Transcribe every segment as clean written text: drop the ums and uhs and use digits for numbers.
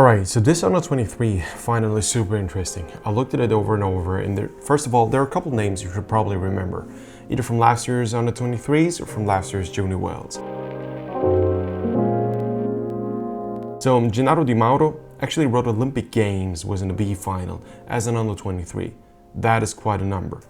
Alright, so this under 23 final is super interesting. I looked at it over and over, and first of all, there are a couple names you should probably remember, either from last year's under 23s or from last year's Junior Worlds. So Gennaro Di Mauro actually wrote Olympic Games was in the B final as an under 23. That is quite a number.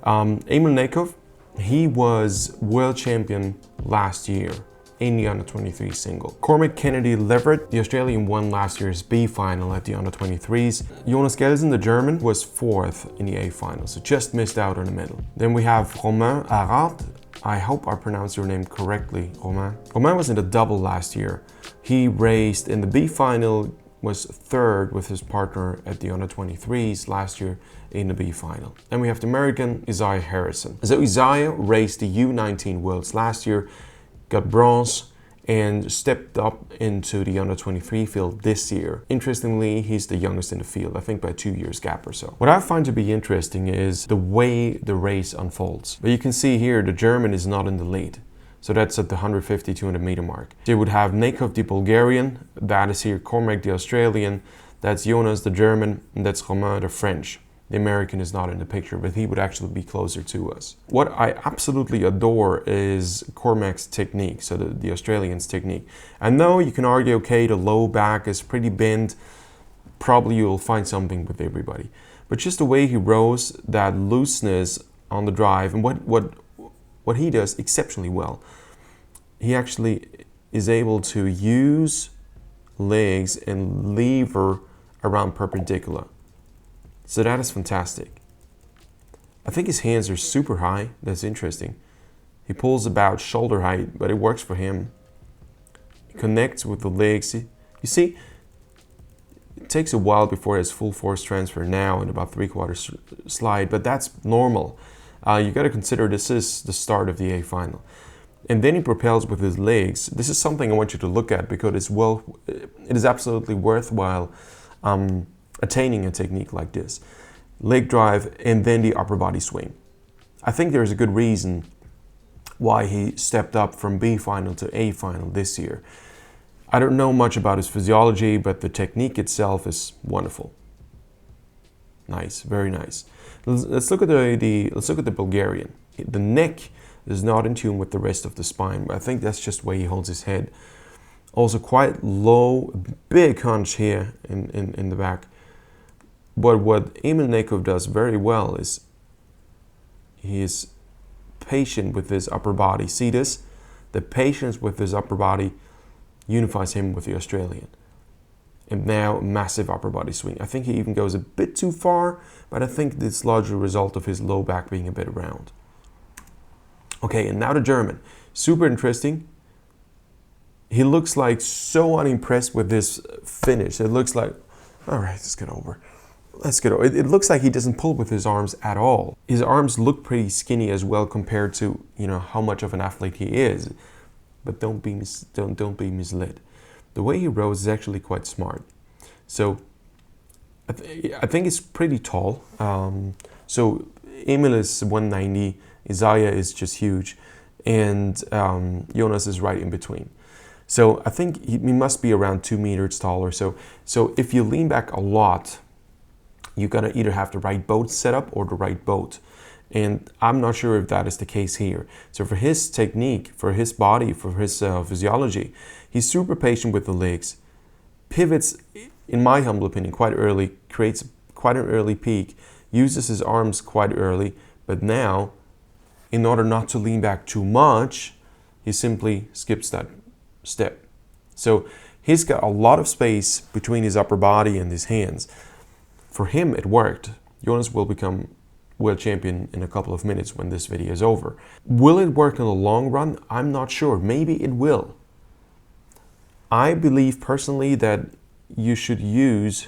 Emil Nakov, he was world champion last year in the under 23 single. Cormac Kennedy Leverett, the Australian, won last year's B final at the under 23s. Jonas Gelsen, the German, was 4th in the A final, so just missed out on the medal. Then we have Romain Arad. I hope I pronounced your name correctly, Romain. Romain was in the double last year. He raced in the B final, was 3rd with his partner at the under 23s last year in the B final. And we have the American Isaiah Harrison. So Isaiah raced the U19 Worlds last year, got bronze, and stepped up into the under 23 field this year. Interestingly, he's the youngest in the field, I think by 2 years gap or so. What I find to be interesting is the way the race unfolds. But you can see here, the German is not in the lead. So that's at the 150, 200 meter mark. You would have Nakov, the Bulgarian, that is here Cormac, the Australian, that's Jonas, the German, and that's Romain, the French. The American is not in the picture, but he would actually be closer to us. What I absolutely adore is Cormac's technique, so the Australian's technique. I know you can argue, okay, the low back is pretty bent, probably you'll find something with everybody. But just the way he rows, that looseness on the drive, and what he does exceptionally well, he actually is able to use legs and lever around perpendicular. So that is fantastic. I think his hands are super high. That's interesting. He pulls about shoulder height, but it works for him. He connects with the legs. You see, it takes a while before he has full force transfer now in about 3/4 slide, but that's normal. You got to consider this is the start of the A final. And then he propels with his legs. This is something I want you to look at because it is absolutely worthwhile attaining a technique like this. Leg drive and then the upper body swing. I think there's a good reason why he stepped up from B final to A final this year. I don't know much about his physiology, but the technique itself is wonderful. Nice, very nice. Let's look at the Bulgarian. The neck is not in tune with the rest of the spine, but I think that's just the way he holds his head. Also quite low, big hunch here in the back. But what Emil Nakov does very well is he is patient with his upper body. See this? The patience with his upper body unifies him with the Australian. And now massive upper body swing. I think he even goes a bit too far, but I think it's largely a result of his low back being a bit round. Okay, and now the German. Super interesting. He looks like so unimpressed with this finish. It looks like, all right, let's get over. Let's get over. It looks like he doesn't pull with his arms at all. His arms look pretty skinny as well compared to, how much of an athlete he is. But don't be misled. The way he rows is actually quite smart. So I think it's pretty tall. So Emil is 190, Isaiah is just huge, and Jonas is right in between. So I think he must be around 2 meters taller. So if you lean back a lot, you're gonna either have the right boat setup or the right boat. And I'm not sure if that is the case here. So for his technique, for his body, for his physiology, he's super patient with the legs, pivots, in my humble opinion, quite early, creates quite an early peak, uses his arms quite early, but now, in order not to lean back too much, he simply skips that step. So he's got a lot of space between his upper body and his hands. For him, it worked. Jonas will become world champion in a couple of minutes when this video is over. Will it work in the long run? I'm not sure. Maybe it will. I believe personally that you should use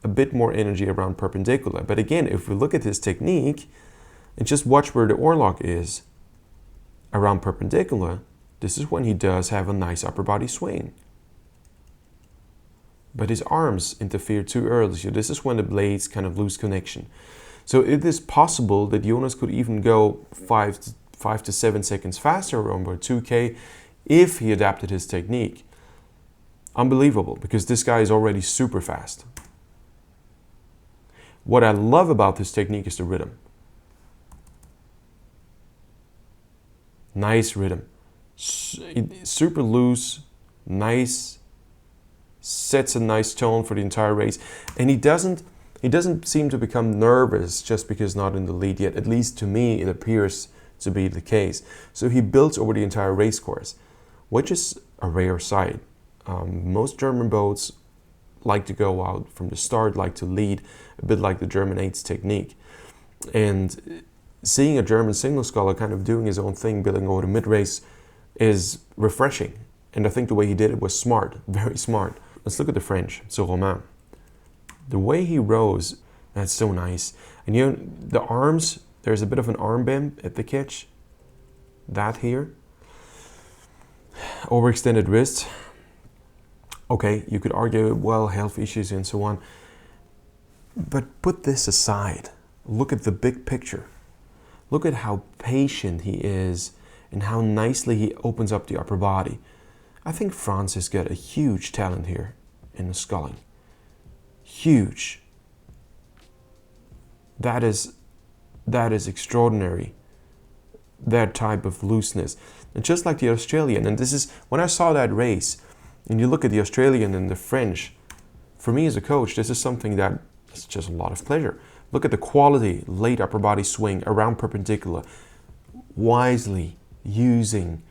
a bit more energy around perpendicular. But again, if we look at his technique and just watch where the oarlock is around perpendicular, this is when he does have a nice upper body swing. But his arms interfere too early, so this is when the blades kind of lose connection. So it is possible that Jonas could even go 5 to 7 seconds faster on board 2K if he adapted his technique. Unbelievable, because this guy is already super fast. What I love about this technique is the rhythm. Nice rhythm. Super loose, nice, sets a nice tone for the entire race. And he doesn't seem to become nervous just because not in the lead yet. At least to me, it appears to be the case. So he builds over the entire race course, which is a rare sight. Most German boats like to go out from the start, like to lead, a bit like the German 8's technique. And seeing a German single sculler kind of doing his own thing, building over the mid-race, is refreshing. And I think the way he did it was smart, very smart. Let's look at the French, so Romain. The way he rows, that's so nice. And you know, the arms, there's a bit of an arm bend at the catch. That here. Overextended wrist. Okay, you could argue, well, health issues and so on. But put this aside. Look at the big picture. Look at how patient he is and how nicely he opens up the upper body. I think France has got a huge talent here in the sculling. Huge. That is extraordinary. That type of looseness. And just like the Australian, and this is, when I saw that race, and you look at the Australian and the French, for me as a coach, this is something that is just a lot of pleasure. Look at the quality, late upper body swing, around perpendicular, wisely using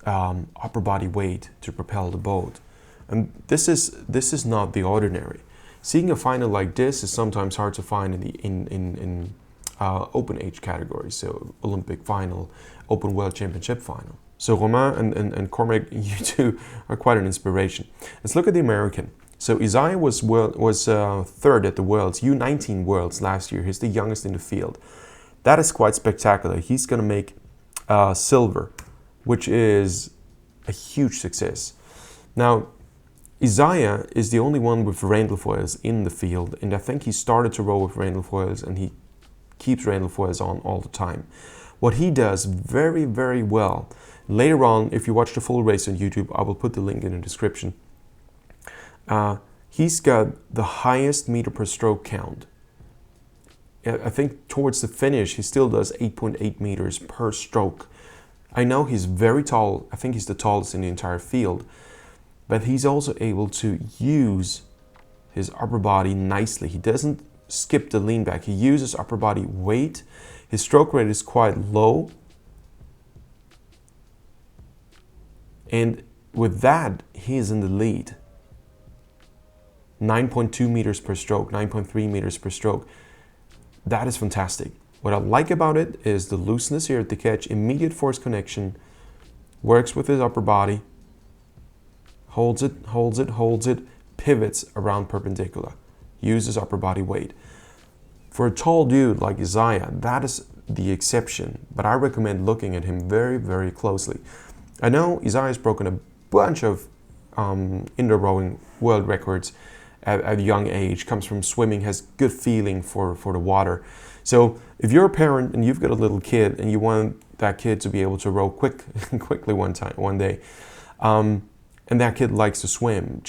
upper body weight to propel the boat. And this is not the ordinary. Seeing a final like this is sometimes hard to find in open age categories, so Olympic final, Open World Championship final. So Romain and Cormac, you two are quite an inspiration. Let's look at the American. So Isaiah was third at the Worlds, U19 Worlds last year. He's the youngest in the field. That is quite spectacular. He's going to make silver, which is a huge success. Now, Isaiah is the only one with Randall foils in the field, and I think he started to row with Randall foils, and he keeps Randall foils on all the time. What he does very, very well, later on, if you watch the full race on YouTube, I will put the link in the description. He's got the highest meter per stroke count. I think towards the finish, he still does 8.8 meters per stroke. I know he's very tall. I think he's the tallest in the entire field. But he's also able to use his upper body nicely. He doesn't skip the lean back. He uses upper body weight. His stroke rate is quite low. And with that, he is in the lead. 9.2 meters per stroke, 9.3 meters per stroke. That is fantastic. What I like about it is the looseness here at the catch, immediate force connection, works with his upper body, holds it, pivots around perpendicular, uses upper body weight. For a tall dude like Isaiah, that is the exception, but I recommend looking at him very, very closely. I know Isaiah's broken a bunch of indoor rowing world records at a young age, comes from swimming, has good feeling for the water. So if you're a parent and you've got a little kid and you want that kid to be able to row quickly one day, and that kid likes to swim,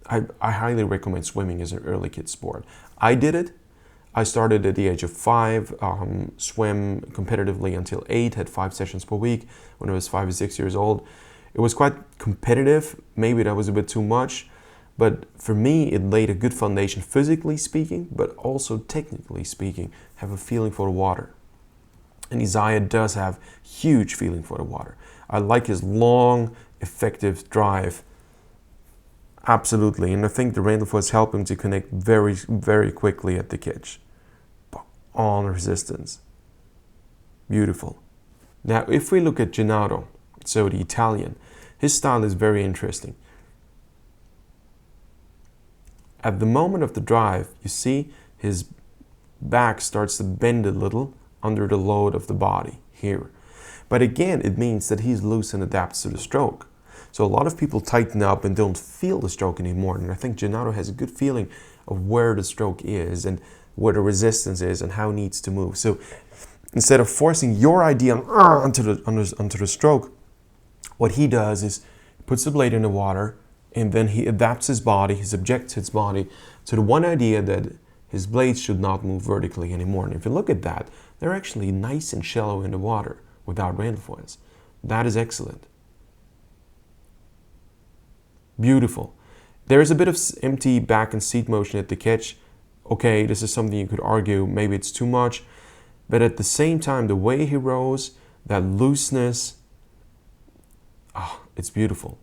I highly recommend swimming as an early kid sport. I did it. I started at the age of 5, swam competitively until 8, had 5 sessions per week when I was 5 or 6 years old. It was quite competitive. Maybe that was a bit too much. But for me, it laid a good foundation, physically speaking, but also technically speaking, have a feeling for the water. And Isaiah does have huge feeling for the water. I like his long, effective drive. Absolutely. And I think the Randall foils help him to connect very, very quickly at the catch. On resistance. Beautiful. Now, if we look at Gennaro, so the Italian, his style is very interesting. At the moment of the drive, you see his back starts to bend a little under the load of the body here. But again, it means that he's loose and adapts to the stroke. So a lot of people tighten up and don't feel the stroke anymore. And I think Gennaro has a good feeling of where the stroke is and where the resistance is and how it needs to move. So instead of forcing your idea onto the stroke, what he does is puts the blade in the water, and then he adapts his body, he subjects his body to the one idea that his blades should not move vertically anymore. And if you look at that, they're actually nice and shallow in the water without rainfoils. That is excellent. Beautiful. There is a bit of empty back and seat motion at the catch. Okay, this is something you could argue, maybe it's too much, but at the same time, the way he rows, that looseness, it's beautiful.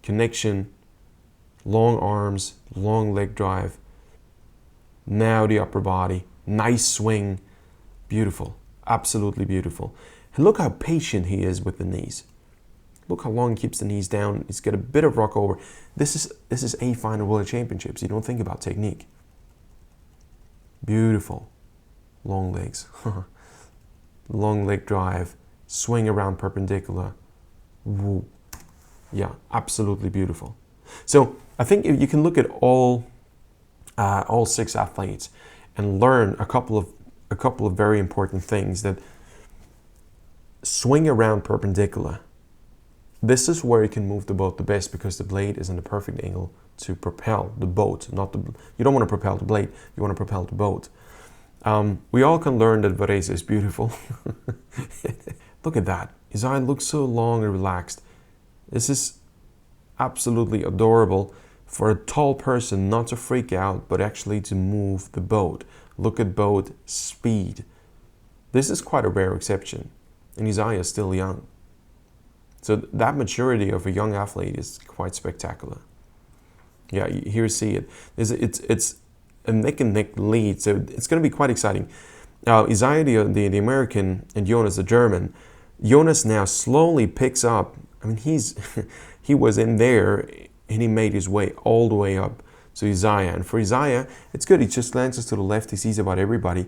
Connection, long arms, long leg drive. Now the upper body, nice swing, beautiful, absolutely beautiful. And look how patient he is with the knees. Look how long he keeps the knees down. He's got a bit of rock over. This is a final World Championships. You don't think about technique. Beautiful. Long legs. Long leg drive. Swing around perpendicular. Woo. Yeah, absolutely beautiful. So I think if you can look at all 6 athletes and learn a couple of very important things. That swing around perpendicular. This is where you can move the boat the best, because the blade is in the perfect angle to propel the boat. You don't want to propel the blade, you want to propel the boat. We all can learn that Varese is beautiful. Look at that. His eye looks so long and relaxed. This is absolutely adorable for a tall person not to freak out, but actually to move the boat. Look at boat speed. This is quite a rare exception, and his eye is still young. So that maturity of a young athlete is quite spectacular. Yeah, here you see it. It's a neck and neck lead, so it's going to be quite exciting. Now, Isaiah, the American, and Jonas, the German. Jonas now slowly picks up. I mean, he was in there, and he made his way all the way up to Isaiah. And for Isaiah, it's good. He just glances to the left. He sees about everybody.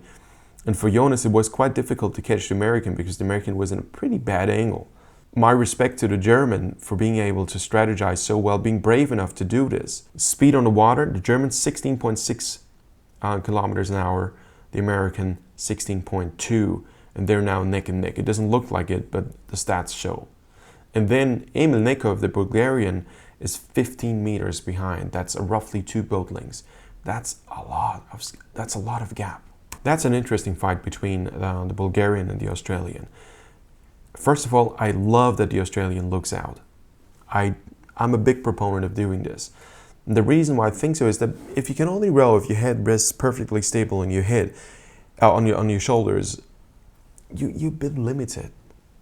And for Jonas, it was quite difficult to catch the American, because the American was in a pretty bad angle. My respect to the German for being able to strategize so well, being brave enough to do this. Speed on the water, the German 16.6 kilometers an hour, the American 16.2, and they're now neck and neck. It doesn't look like it, but the stats show. And then Emil Nekov, the Bulgarian, is 15 meters behind. That's roughly 2 boat lengths. That's a lot of gap. That's an interesting fight between the Bulgarian and the Australian. First of all, I love that the Australian looks out. I'm a big proponent of doing this. And the reason why I think so is that if you can only row if your head rests perfectly stable in your head, on your shoulders, you're a bit limited.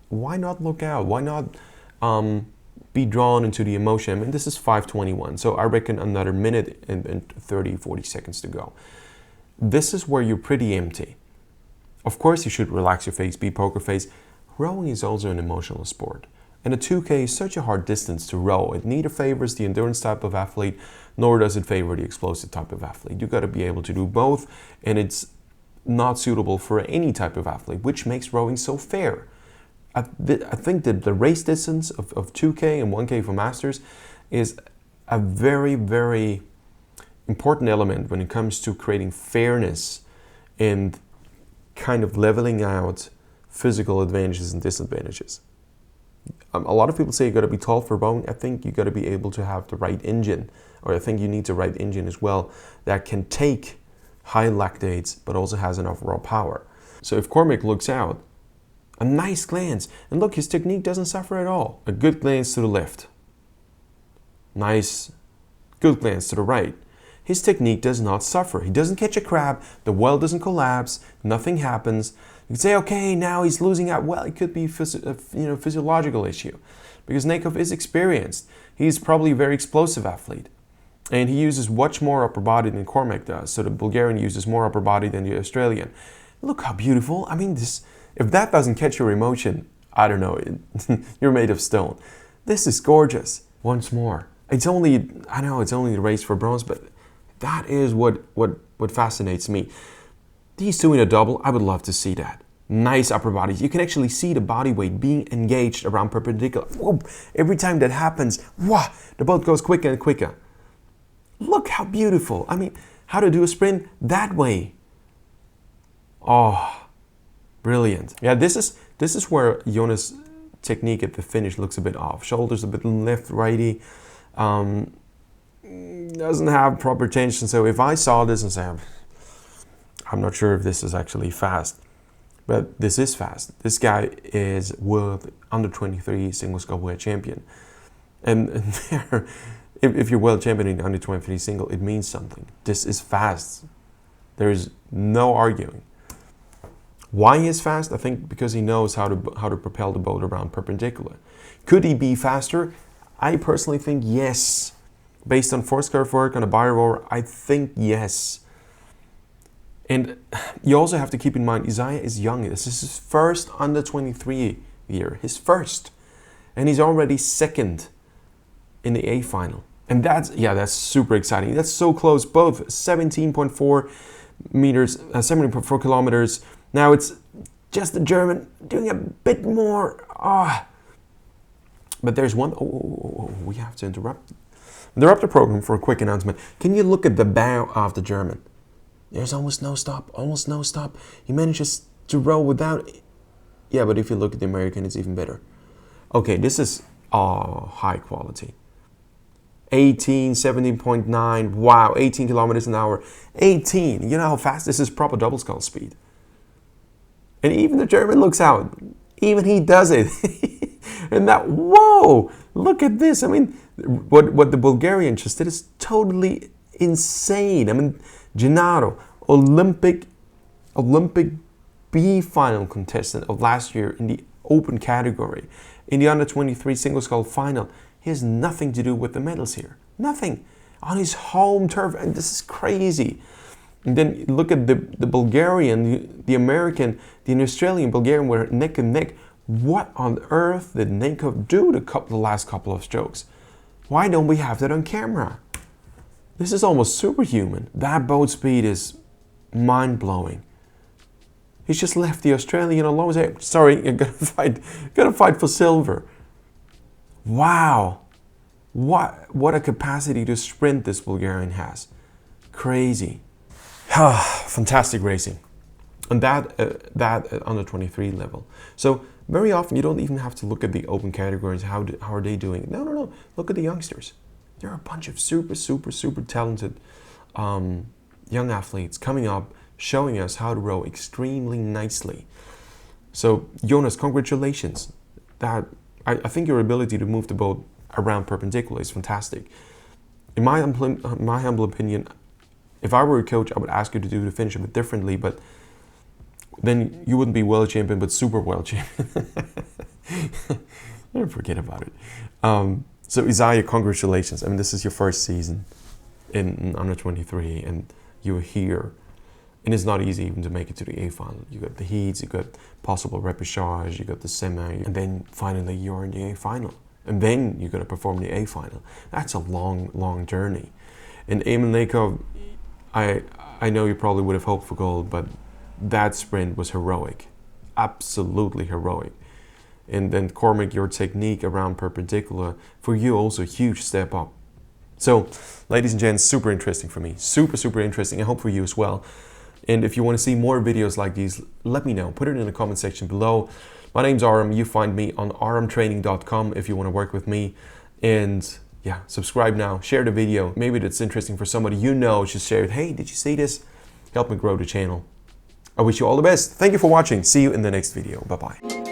Why not look out? Why not be drawn into the emotion? I mean, this is 5:21, so I reckon another minute and 30, 40 seconds to go. This is where you're pretty empty. Of course, you should relax your face, be poker face. Rowing is also an emotional sport. And a 2K is such a hard distance to row. It neither favors the endurance type of athlete, nor does it favor the explosive type of athlete. You got to be able to do both, and it's not suitable for any type of athlete, which makes rowing so fair. I think that the race distance of 2K and 1K for Masters is a very, very important element when it comes to creating fairness and kind of leveling out physical advantages and disadvantages. A lot of people say you got to be tall for rowing. I think you got to be able to have the right engine, or I think you need the right engine as well that can take high lactates but also has enough raw power. So if Cormac looks out, a nice glance, and look, his technique doesn't suffer at all. A good glance to the left. Nice, good glance to the right. His technique does not suffer. He doesn't catch a crab, the well doesn't collapse, nothing happens. You can say, okay, now he's losing out. Well, it could be a physiological issue, because Nekov is experienced. He's probably a very explosive athlete, and he uses much more upper body than Cormac does. So the Bulgarian uses more upper body than the Australian. Look how beautiful. I mean, if that doesn't catch your emotion, I don't know. You're made of stone. This is gorgeous. Once more, I know it's only the race for bronze, but that is what fascinates me. These two in a double, I would love to see that. Nice upper bodies. You can actually see the body weight being engaged around perpendicular. Whoa. Every time that happens, wow, the boat goes quicker and quicker. Look how beautiful. I mean, how to do a sprint that way. Oh, brilliant. Yeah, this is where Jonas technique at the finish looks a bit off. Shoulders a bit left, righty. Doesn't have proper tension. So if I saw this and say, I'm not sure if this is actually fast, but this is fast. This guy is world under 23 single sculls world champion. And there, if you're world champion in under 23 single, it means something. This is fast. There is no arguing. Why he is fast? I think because he knows how to propel the boat around perpendicular. Could he be faster? I personally think yes. Based on force curve work on a bio rower, I think yes. And you also have to keep in mind, Isaiah is young. This is his first under 23 year, his first. And he's already second in the A final. And that's super exciting. That's so close, both 17.4 meters, 17.4 kilometers. Now it's just the German doing a bit more. But there's one, we have to interrupt the program for a quick announcement. Can you look at the bow of the German? There's almost no stop. He manages to row without. Yeah, but if you look at the American, it's even better. Okay, this is high quality. 17.9. Wow, 18 kilometers an hour. 18. You know how fast this is? Proper double scull speed. And even the German looks out. Even he does it. And that, whoa, look at this. I mean, what the Bulgarian just did is totally insane. I mean, Gennaro, Olympic B final contestant of last year in the open category. In the under 23 single scull final, he has nothing to do with the medals here. Nothing. On his home turf, and this is crazy. And then look at the Bulgarian, the American, the Australian Bulgarian were neck and neck. What on earth did Nenkov do the last couple of strokes? Why don't we have that on camera? This is almost superhuman. That boat speed is mind-blowing. He's just left the Australian alone. Sorry, you're gonna fight for silver. Wow. What a capacity to sprint this Bulgarian has. Crazy. Fantastic racing. And that under 23 level. So very often you don't even have to look at the open categories. How are they doing? No. Look at the youngsters. There are a bunch of super talented young athletes coming up, showing us how to row extremely nicely. So Jonas, congratulations. I think your ability to move the boat around perpendicular is fantastic. In my humble opinion, if I were a coach, I would ask you to do the finish a bit differently, but then you wouldn't be world champion, but super world champion. Forget about it. So Isaiah, congratulations. I mean, this is your first season in under 23, and you're here. And it's not easy even to make it to the A final. You got the heats, you got possible repechage, you got the semi, and then finally you're in the A final. And then you're gonna perform the A final. That's a long journey. And Emil Neikov, I know you probably would have hoped for gold, but that sprint was heroic. Absolutely heroic. And then Cormac, your technique around perpendicular, for you also a huge step up. So, ladies and gents, super interesting for me. Super interesting. I hope for you as well. And if you want to see more videos like these, let me know. Put it in the comment section below. My name's Aram. You find me on aramtraining.com if you want to work with me. And yeah, subscribe now. Share the video. Maybe that's interesting for somebody you know. Just share it. Hey, did you see this? Help me grow the channel. I wish you all the best. Thank you for watching. See you in the next video. Bye-bye.